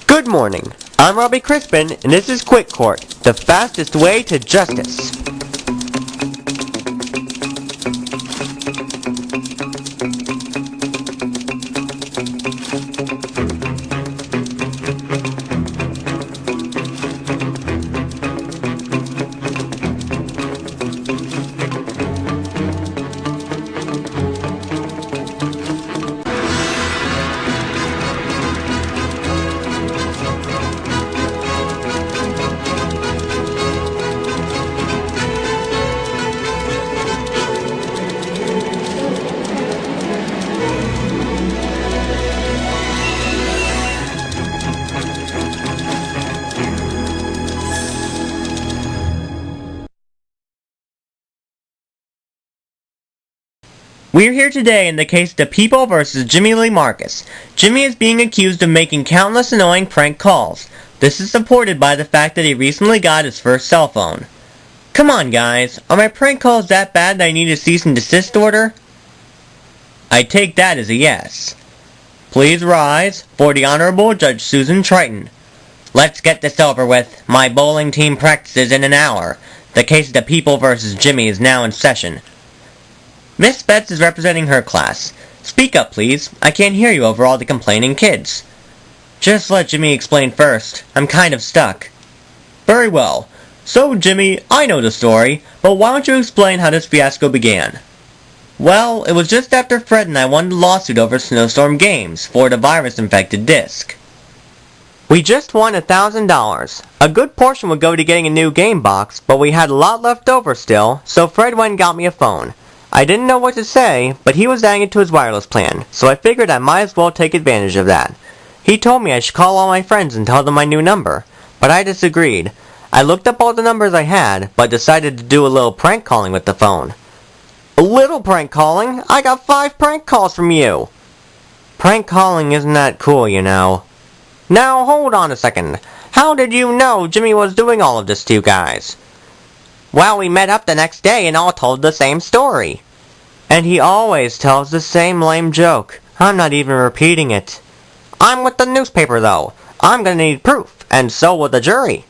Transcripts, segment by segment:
Good morning. I'm Robbie Crispin, and this is Quick Court, the fastest way to justice. We're here today in the case of People vs. Jimmy Lee Marcus. Jimmy is being accused of making countless annoying prank calls. This is supported by the fact that he recently got his first cell phone. Come on guys, are my prank calls that bad that I need a cease and desist order? I take that as a yes. Please rise for the Honorable Judge Susan Triton. Let's get this over with. My bowling team practices in an hour. The case of People vs. Jimmy is now in session. Miss Betts is representing her class. Speak up, please. I can't hear you over all the complaining kids. Just let Jimmy explain first. I'm kind of stuck. Very well. So, Jimmy, I know the story, but why don't you explain how this fiasco began? Well, it was just after Fred and I won the lawsuit over Snowstorm Games for the virus-infected disc. We just won $1,000. A good portion would go to getting a new game box, but we had a lot left over still, so Fred went and got me a phone. I didn't know what to say, but he was adding it to his wireless plan, so I figured I might as well take advantage of that. He told me I should call all my friends and tell them my new number, but I disagreed. I looked up all the numbers I had, but decided to do a little prank calling with the phone. A little prank calling? I got 5 prank calls from you! Prank calling isn't that cool, you know. Now, hold on a second. How did you know Jimmy was doing all of this to you guys? Well, we met up the next day and all told the same story. And he always tells the same lame joke. I'm not even repeating it. I'm with the newspaper, though. I'm gonna need proof, and so will the jury.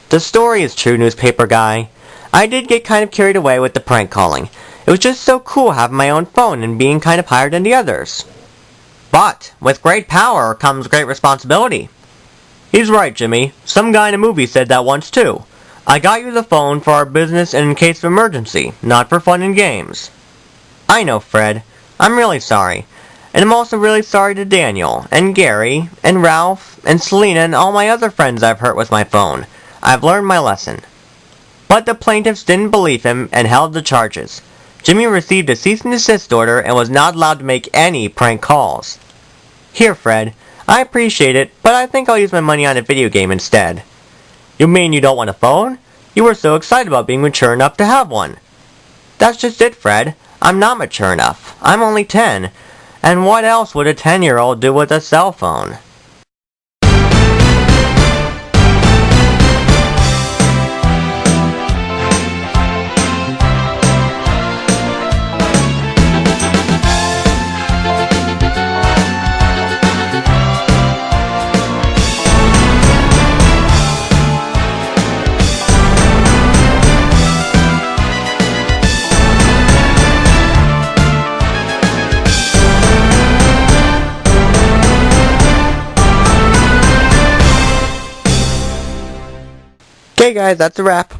The story is true, newspaper guy. I did get kind of carried away with the prank calling. It was just so cool having my own phone and being kind of higher than the others. But, with great power comes great responsibility. He's right, Jimmy. Some guy in a movie said that once, too. I got you the phone for our business and in case of emergency, not for fun and games. I know, Fred. I'm really sorry. And I'm also really sorry to Daniel, and Gary, and Ralph, and Selena, and all my other friends I've hurt with my phone. I've learned my lesson. But the plaintiffs didn't believe him and held the charges. Jimmy received a cease and desist order and was not allowed to make any prank calls. Here, Fred. I appreciate it, but I think I'll use my money on a video game instead. You mean you don't want a phone? You were so excited about being mature enough to have one. That's just it, Fred. I'm not mature enough. I'm only 10. And what else would a 10-year-old do with a cell phone? Okay guys, that's a wrap.